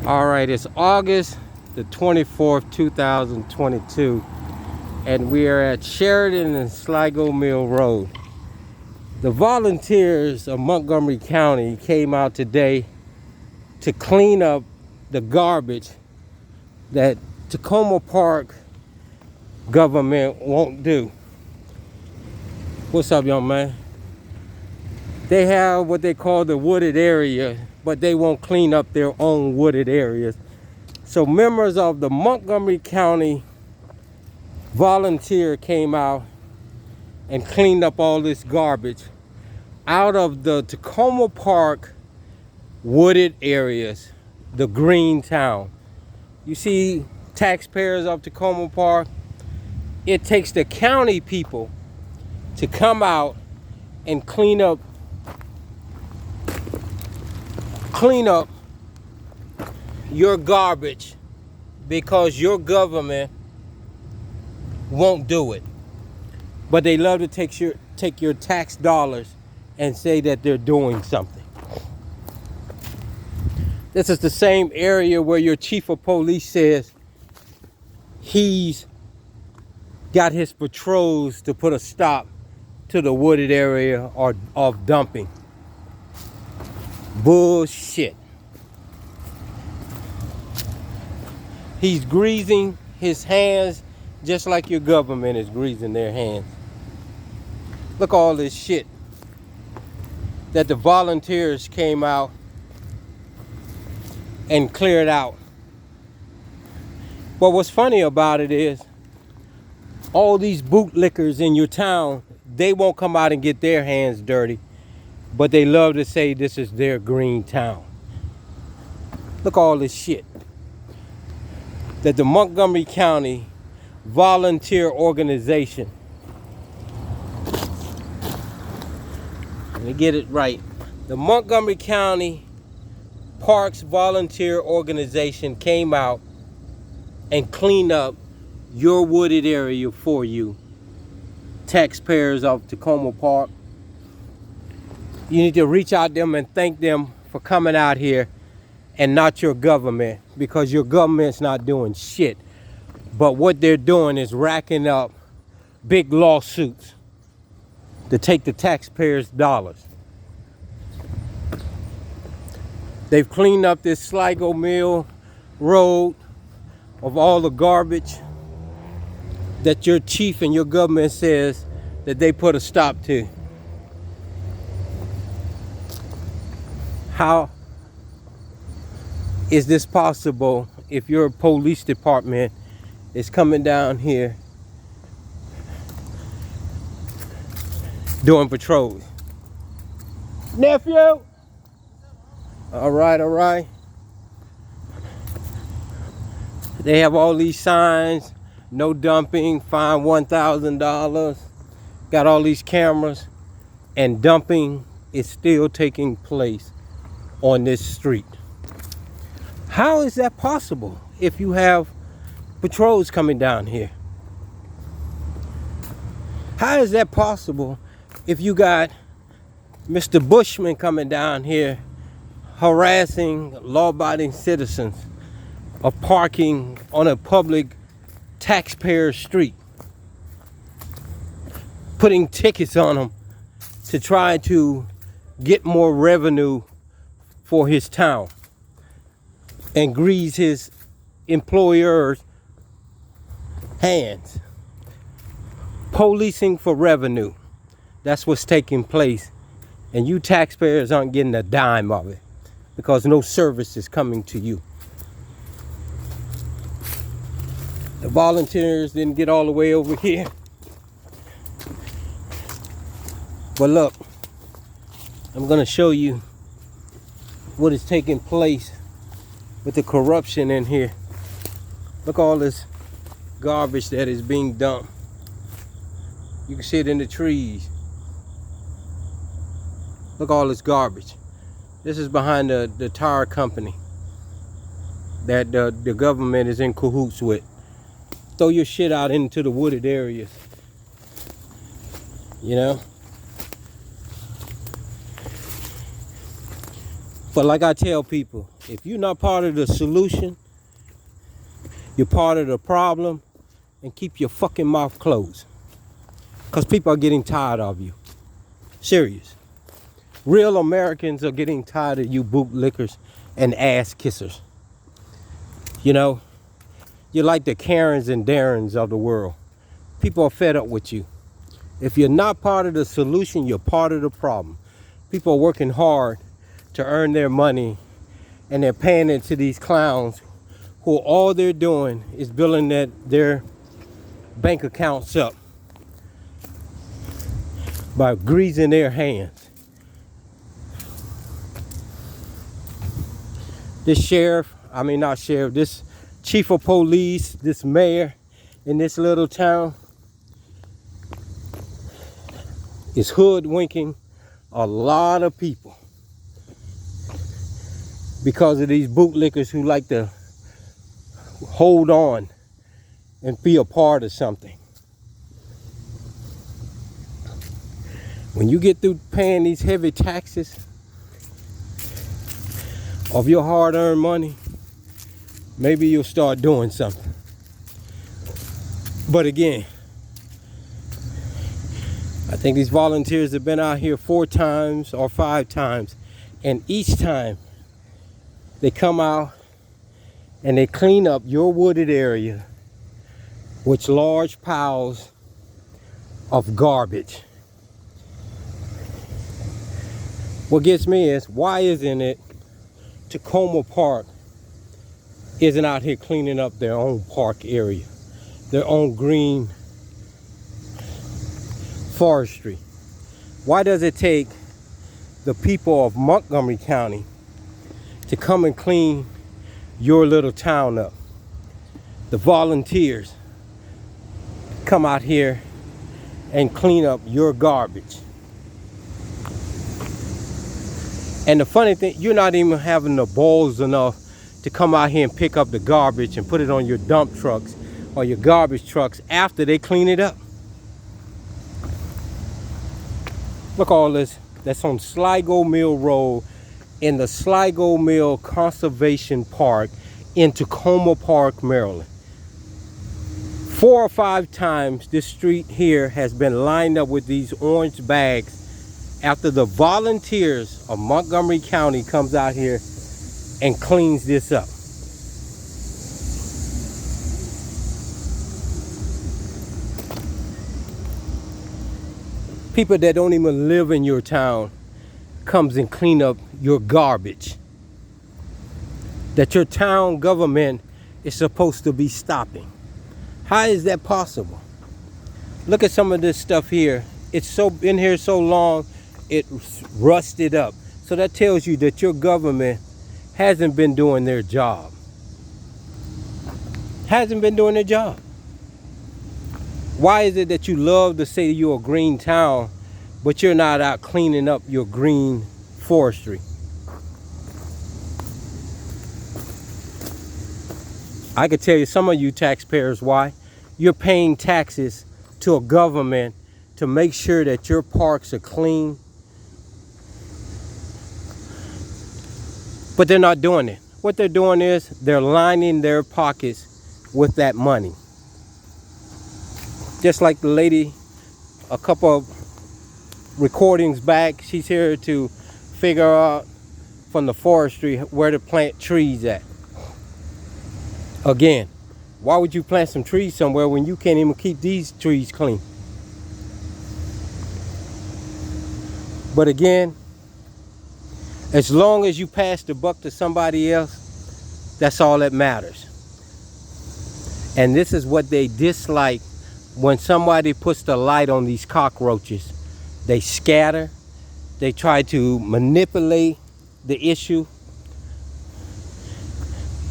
All right, it's August the 24th, 2022, and we are at Sheridan and Sligo Mill Road. The volunteers of Montgomery County came out today to clean up the garbage that Takoma Park government won't do. What's up, young man? They have what they call the wooded area, but they won't clean up their own wooded areas. So members of the Montgomery County volunteer came out and cleaned up all this garbage out of the Takoma Park wooded areas, the green town. You see taxpayers of Takoma Park? It takes the county people to come out and clean up your garbage because your government won't do it. But they love to take your tax dollars and say that they're doing something. This is the same area where your chief of police says he's got his patrols to put a stop to the wooded area or of dumping. Bullshit. He's greasing his hands just like your government is greasing their hands. Look at all this shit that the volunteers came out and cleared out. But what's funny about it is all these bootlickers in your town, they won't come out and get their hands dirty, but they love to say this is their green town. Look at all this shit that the Montgomery County volunteer organization, let me get it right, the Montgomery County Parks Volunteer Organization came out and cleaned up your wooded area for you, taxpayers of Takoma Park. You need to reach out to them and thank them for coming out here and not your government, because your government's not doing shit. But what they're doing is racking up big lawsuits to take the taxpayers' dollars. They've cleaned up this Sligo Mill Road of all the garbage that your chief and your government says that they put a stop to. How is this possible if your police department is coming down here doing patrols? Nephew? All right. They have all these signs, no dumping, fine $1,000. Got all these cameras, and dumping is still taking place on this street. How is that possible if you have patrols coming down here? How is that possible if you got Mr. Bushman coming down here harassing law-abiding citizens of parking on a public taxpayer street, putting tickets on them to try to get more revenue for his town and grease his employer's hands? Policing for revenue. That's what's taking place. And you taxpayers aren't getting a dime of it because no service is coming to you. The volunteers didn't get all the way over here. But look, I'm going to show you what is taking place with the corruption in here. Look at all this garbage that is being dumped. You can see it in the trees. Look at all this garbage. This is behind the tire company that the government is in cahoots with. Throw your shit out into the wooded areas. You know? But like I tell people, if you're not part of the solution, you're part of the problem, and keep your fucking mouth closed. Because people are getting tired of you. Serious. Real Americans are getting tired of you bootlickers and ass kissers. You know, you're like the Karens and Darrens of the world. People are fed up with you. If you're not part of the solution, you're part of the problem. People are working hard to earn their money, and they're paying it to these clowns who all they're doing is building their bank accounts up by greasing their hands. This this chief of police, this mayor in this little town is hoodwinking a lot of people because of these bootlickers who like to hold on and be a part of something. When you get through paying these heavy taxes of your hard-earned money, maybe you'll start doing something. But again, I think these volunteers have been out here 4 times or 5 times, and each time they come out and they clean up your wooded area with large piles of garbage. What gets me is, why isn't it Takoma Park isn't out here cleaning up their own park area, their own green forestry? Why does it take the people of Montgomery County to come and clean your little town up? The volunteers come out here and clean up your garbage. And the funny thing, you're not even having the balls enough to come out here and pick up the garbage and put it on your dump trucks or your garbage trucks after they clean it up. Look all this. That's on Sligo Mill Road in the Sligo Mill Conservation Park in Takoma Park, Maryland. 4 or 5 times this street here has been lined up with these orange bags after the volunteers of Montgomery County comes out here and cleans this up. People that don't even live in your town comes and clean up your garbage that your town government is supposed to be stopping. How is that possible? Look at some of this stuff here. It's so in here so long, it rusted up. So that tells you that your government hasn't been doing their job. Hasn't been doing their job. Why is it that you love to say you're a green town, but you're not out cleaning up your green forestry? I could tell you, some of you taxpayers, why. You're paying taxes to a government to make sure that your parks are clean. But they're not doing it. What they're doing is they're lining their pockets with that money. Just like the lady a couple of recordings back, she's here to figure out from the forestry where to plant trees at. Again, why would you plant some trees somewhere when you can't even keep these trees clean? But again, as long as you pass the buck to somebody else, that's all that matters. And this is what they dislike when somebody puts the light on these cockroaches. They scatter, they try to manipulate the issue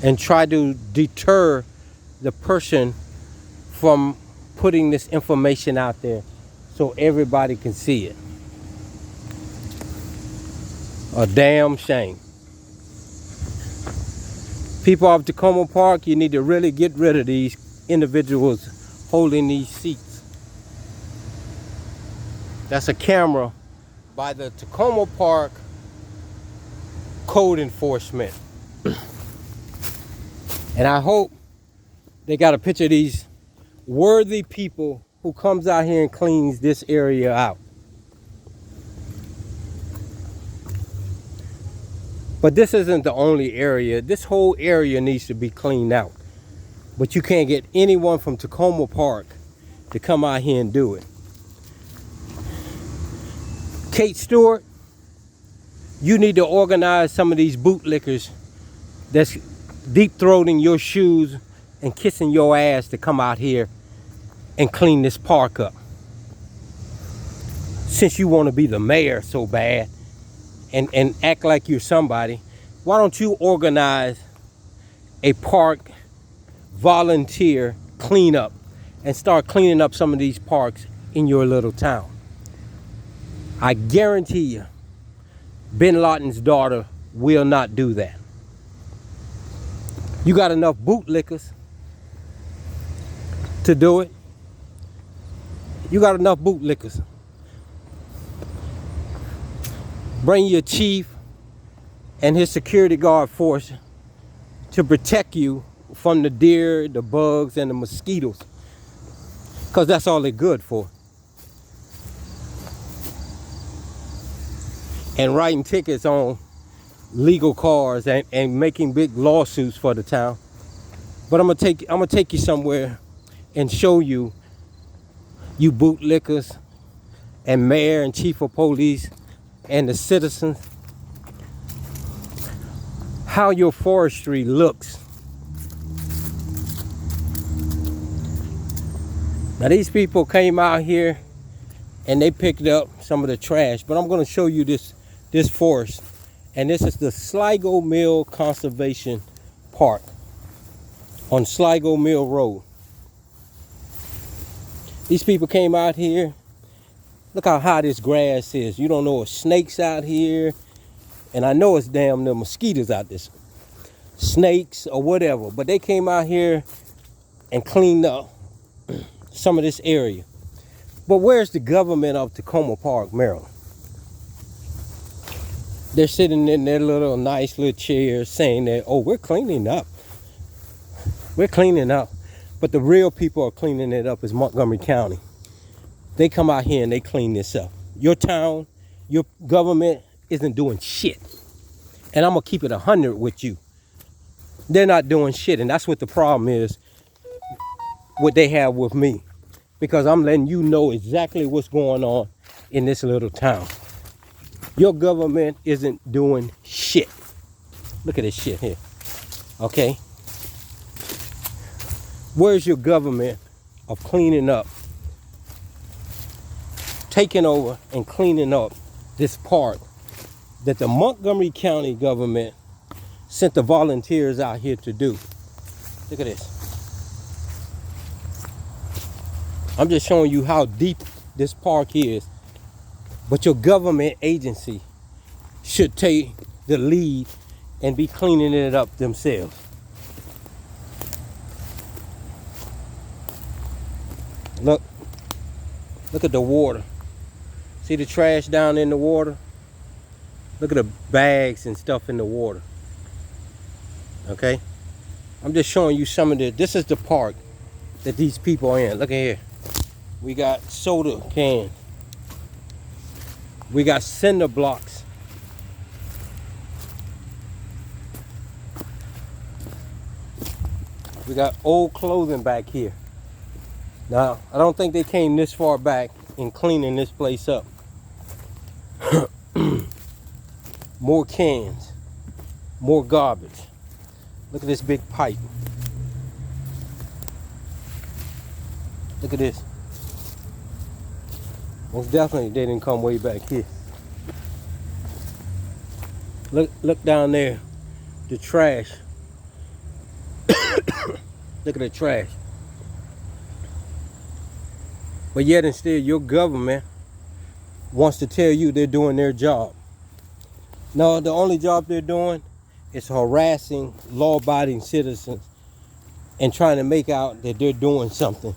and try to deter the person from putting this information out there so everybody can see it. A damn shame. People of Takoma Park, you need to really get rid of these individuals holding these seats. That's a camera by the Takoma Park code enforcement. And I hope they got a picture of these worthy people who comes out here and cleans this area out. But this isn't the only area. This whole area needs to be cleaned out. But you can't get anyone from Takoma Park to come out here and do it. Kate Stewart, you need to organize some of these bootlickers that's deep-throating your shoes and kissing your ass to come out here and clean this park up. Since you want to be the mayor so bad and act like you're somebody, why don't you organize a park volunteer cleanup and start cleaning up some of these parks in your little town? I guarantee you, Bin Laden's daughter will not do that. You got enough bootlickers to do it. You got enough bootlickers. Bring your chief and his security guard force to protect you from the deer, the bugs, and the mosquitoes. Because that's all they're good for. And writing tickets on legal cars and making big lawsuits for the town. But I'm gonna take you somewhere and show you, you bootlickers and mayor and chief of police and the citizens, how your forestry looks. Now these people came out here and they picked up some of the trash, but I'm going to show you this forest, and this is the Sligo Mill Conservation Park on Sligo Mill Road. These people came out here. Look how high this grass is. You don't know if snakes out here. And I know it's damn the mosquitoes out there. Snakes or whatever. But they came out here and cleaned up some of this area. But where's the government of Takoma Park, Maryland? They're sitting in their little nice little chairs saying that, oh, we're cleaning up. We're cleaning up. But the real people are cleaning it up is Montgomery County. They come out here and they clean this up. Your town, your government isn't doing shit. And I'm going to keep it 100 with you. They're not doing shit. And that's what the problem is, what they have with me. Because I'm letting you know exactly what's going on in this little town. Your government isn't doing shit. Look at this shit here. Okay? Where's your government of cleaning up, taking over and cleaning up this park that the Montgomery County government sent the volunteers out here to do? Look at this. I'm just showing you how deep this park is. But your government agency should take the lead and be cleaning it up themselves. Look at the water. See the trash down in the water? Look at the bags and stuff in the water. Okay? I'm just showing you some of this is the park that these people are in. Look at here. We got soda cans. We got cinder blocks. We got old clothing back here. Now, I don't think they came this far back in cleaning this place up. More cans. More garbage. Look at this big pipe. Look at this. Most definitely they didn't come way back here. Look down there. The trash. Look at the trash. But yet and still your government wants to tell you they're doing their job. No, the only job they're doing is harassing law-abiding citizens and trying to make out that they're doing something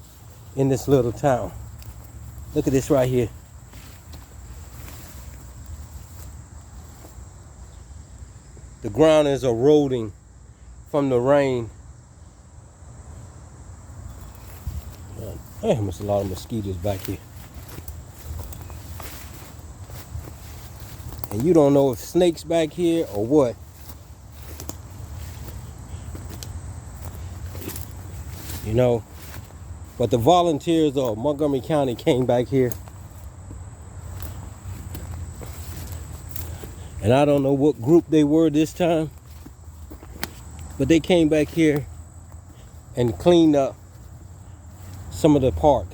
in this little town. Look at this right here. The ground is eroding from the rain. Damn, there's a lot of mosquitoes back here. And you don't know if snakes back here or what. You know, but the volunteers of Montgomery County came back here. And I don't know what group they were this time, but they came back here and cleaned up some of the park.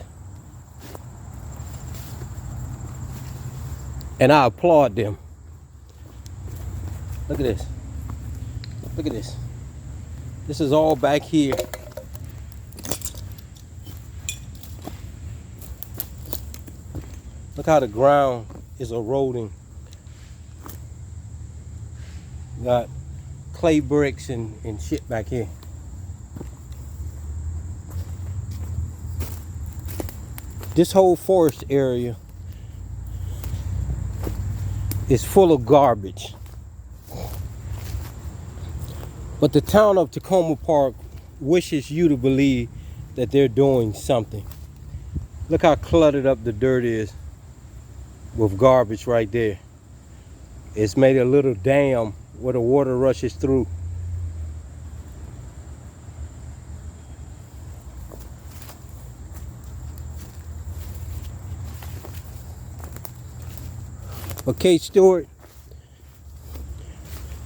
And I applaud them. Look at this. Look at this. This is all back here. Look how the ground is eroding. Got clay bricks and shit back here. This whole forest area is full of garbage. But the town of Takoma Park wishes you to believe that they're doing something. Look how cluttered up the dirt is with garbage right there. It's made a little dam where the water rushes through. Okay, Stewart,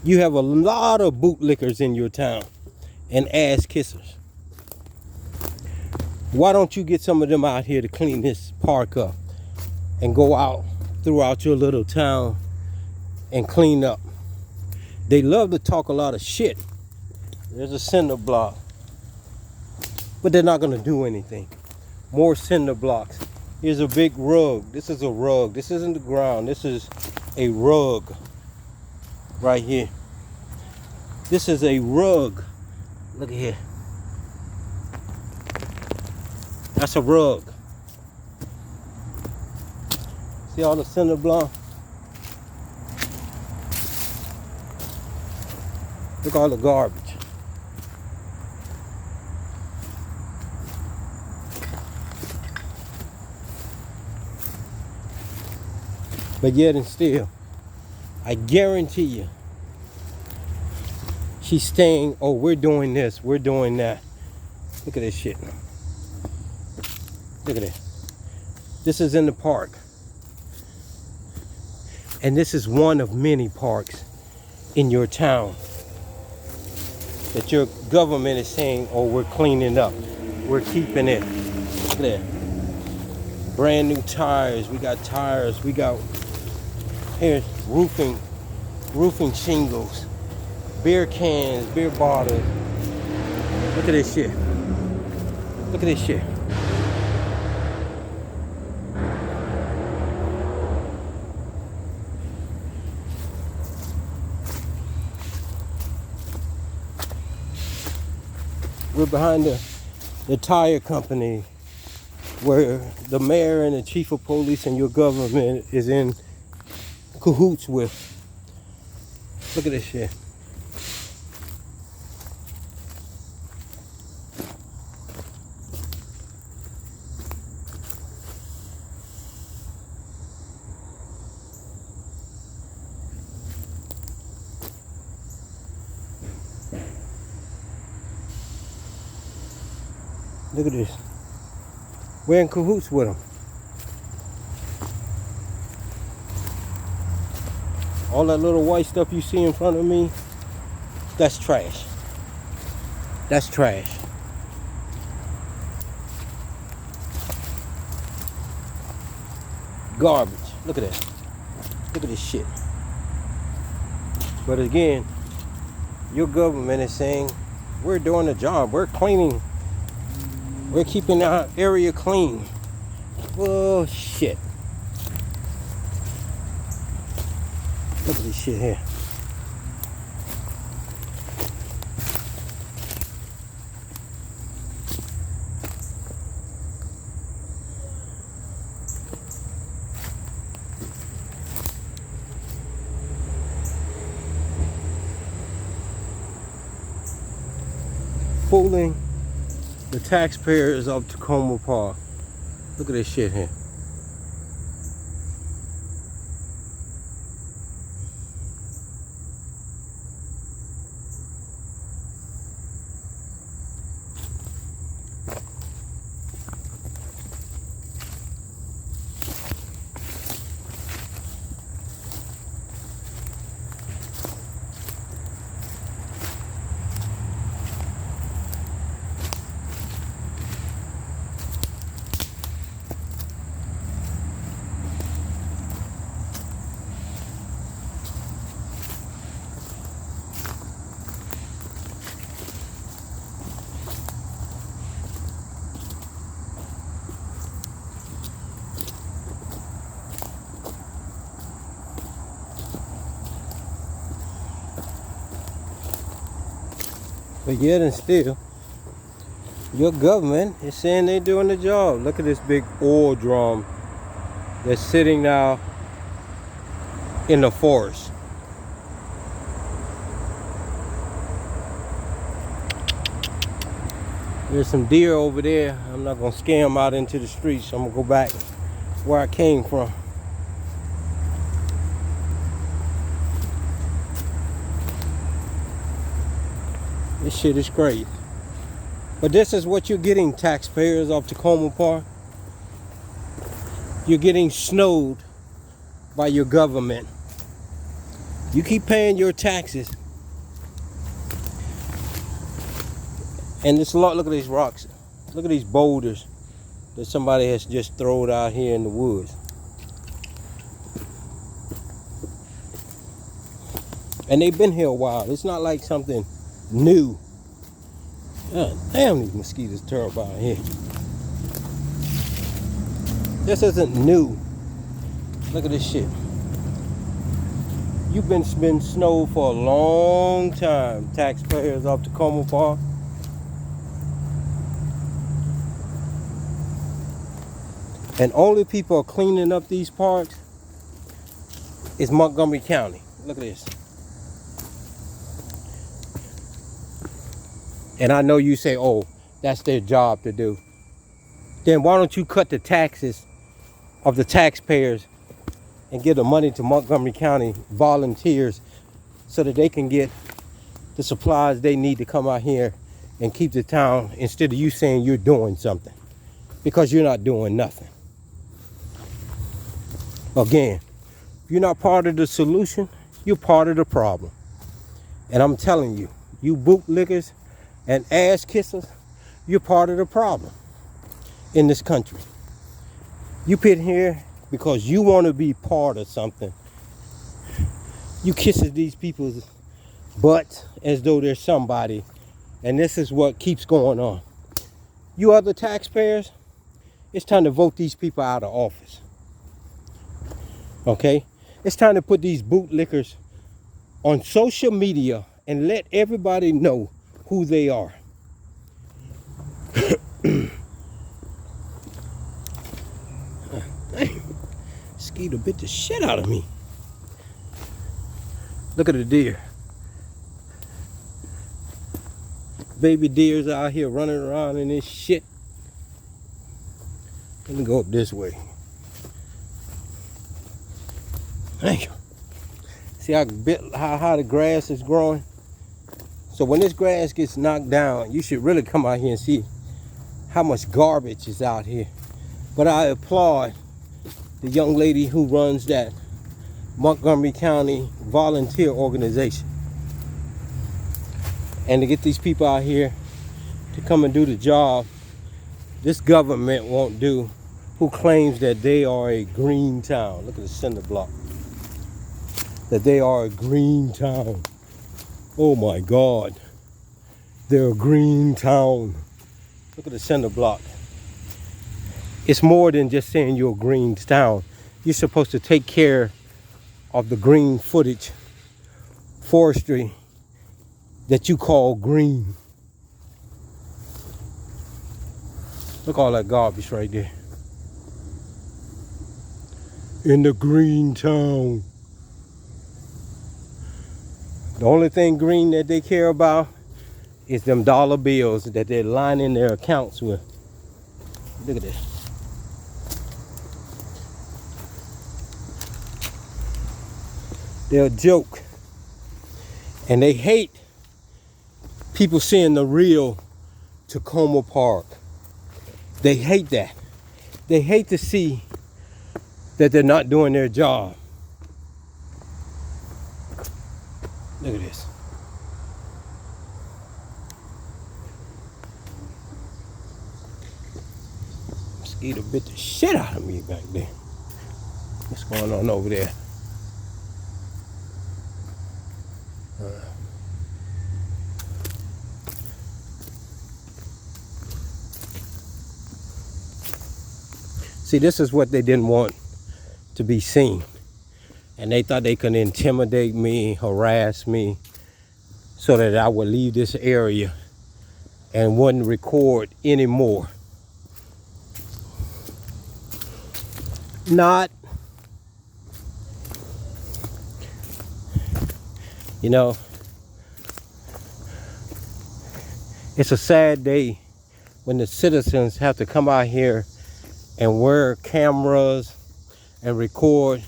you have a lot of bootlickers in your town and ass kissers. Why don't you get some of them out here to clean this park up and go out throughout your little town and clean up? They love to talk a lot of shit. There's a cinder block, but they're not gonna do anything. More cinder blocks. Here's a big rug. This is a rug. This isn't the ground. This is a rug right here. This is a rug. Look at here. That's a rug. See all the cinder block? Look at all the garbage. But yet and still, I guarantee you, she's saying, oh, we're doing this, we're doing that. Look at this shit. Look at it. This is in the park. And this is one of many parks in your town that your government is saying, oh, we're cleaning up, we're keeping it. Look at that. Brand new tires. We got tires. We got here's roofing shingles, beer cans, beer bottles. Look at this shit. Look at this shit. We're behind the tire company where the mayor and the chief of police and your government is in cahoots with. Look at this shit. Look at this. We're in cahoots with them. All that little white stuff you see in front of me, that's trash. That's trash. Garbage. Look at that. Look at this shit. But again, your government is saying, we're doing the job. We're cleaning. We're keeping our area clean. Bullshit. Look at this shit here. fooling the taxpayers of Takoma Park. Look at this shit here. But yet and still, your government is saying they're doing the job. Look at this big oil drum that's sitting now in the forest. There's some deer over there. I'm not gonna scare them out into the streets. I'm gonna go back where I came from. This shit is crazy. But this is what you're getting, taxpayers of Takoma Park. You're getting snowed by your government. You keep paying your taxes. And this lot, look at these rocks. Look at these boulders that somebody has just thrown out here in the woods. And they've been here a while. It's not like something new. God damn, these mosquitoes terrible out here. This isn't new. Look at this shit. You've been snowed for a long time, taxpayers of Takoma Park. And only people are cleaning up these parks is Montgomery County. Look at this. And I know you say, oh, that's their job to do. Then why don't you cut the taxes of the taxpayers and give the money to Montgomery County volunteers so that they can get the supplies they need to come out here and keep the town, instead of you saying you're doing something, because you're not doing nothing. Again, if you're not part of the solution, you're part of the problem. And I'm telling you, you bootlickers and ass kissers, you're part of the problem in this country. You put here because you want to be part of something. You kisses these people's butts as though they're somebody, and this is what keeps going on. You other taxpayers, it's time to vote these people out of office. Okay? It's time to put these bootlickers on social media and let everybody know who they are. Dang, mosquito bit the shit out of me. Look at the deer. Baby deers out here running around in this shit. Let me go up this way. Thank you. See how high the grass is growing? So when this grass gets knocked down, you should really come out here and see how much garbage is out here. But I applaud the young lady who runs that Montgomery County volunteer organization. And to get these people out here to come and do the job this government won't do, who claims that they are a green town. Look at the cinder block. That they are a green town. Oh my God. They're a green town. Look at the cinder block. It's more than just saying you're a green town. You're supposed to take care of the green footage, forestry that you call green. Look at all that garbage right there. In the green town. The only thing green that they care about is them dollar bills that they're lining their accounts with. Look at this. They're a joke. And they hate people seeing the real Takoma Park. They hate that. They hate to see that they're not doing their job. Look at this. Mosquito bit the shit out of me back there. What's going on over there? See, this is what they didn't want to be seen. And they thought they could intimidate me, harass me, so that I would leave this area and wouldn't record anymore. Not. You know, it's a sad day when the citizens have to come out here and wear cameras and record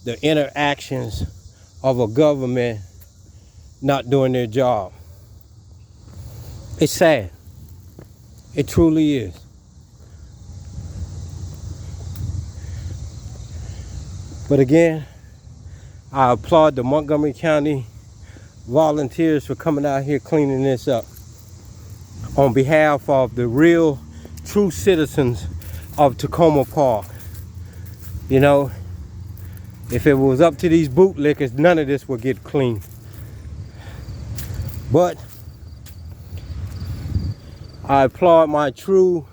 the interactions of a government not doing their job. It's sad. It truly is. But again, I applaud the Montgomery County volunteers for coming out here cleaning this up on behalf of the real, true citizens of Takoma Park. You know, if it was up to these bootlickers, none of this would get clean. But I applaud my true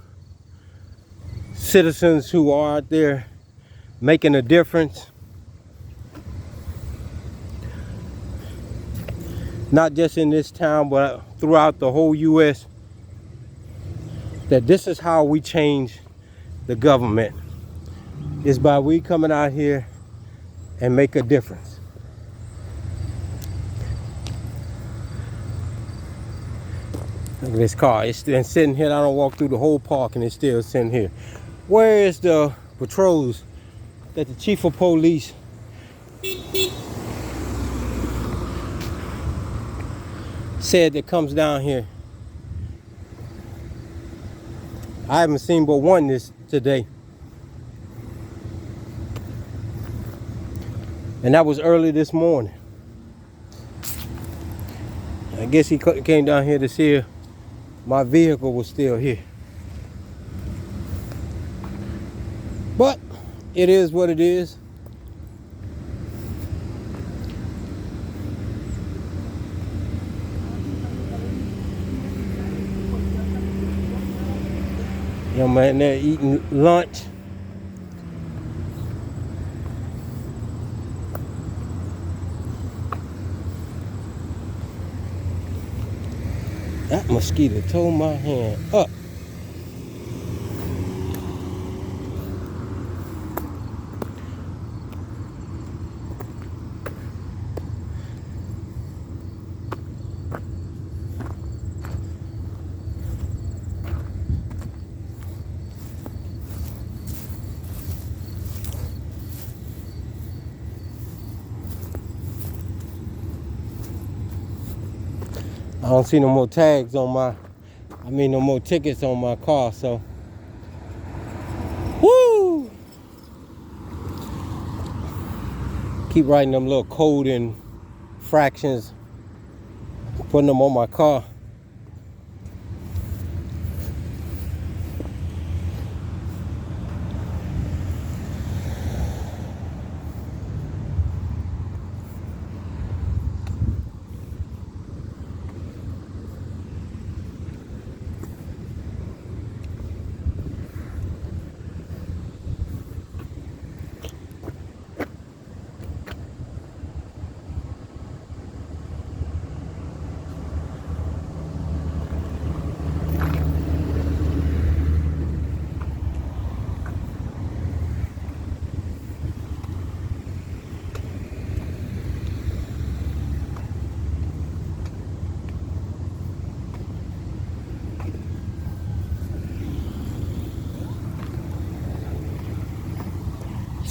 citizens who are out there making a difference. Not just in this town, but throughout the whole U.S. That this is how we change the government. Is by we coming out here and make a difference. Look at this car. It's been sitting here. I don't walk through the whole park and it's still sitting here. Where is the patrols that the chief of police said that comes down here? I haven't seen but one today. And that was early this morning. I guess he came down here to see if my vehicle was still here. But it is what it is. Young man there eating lunch. That mosquito tore my hand up. I don't see no more tags on no more tickets on my car, so. Woo! Keep writing them little code and fractions, putting them on my car.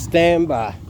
stand by.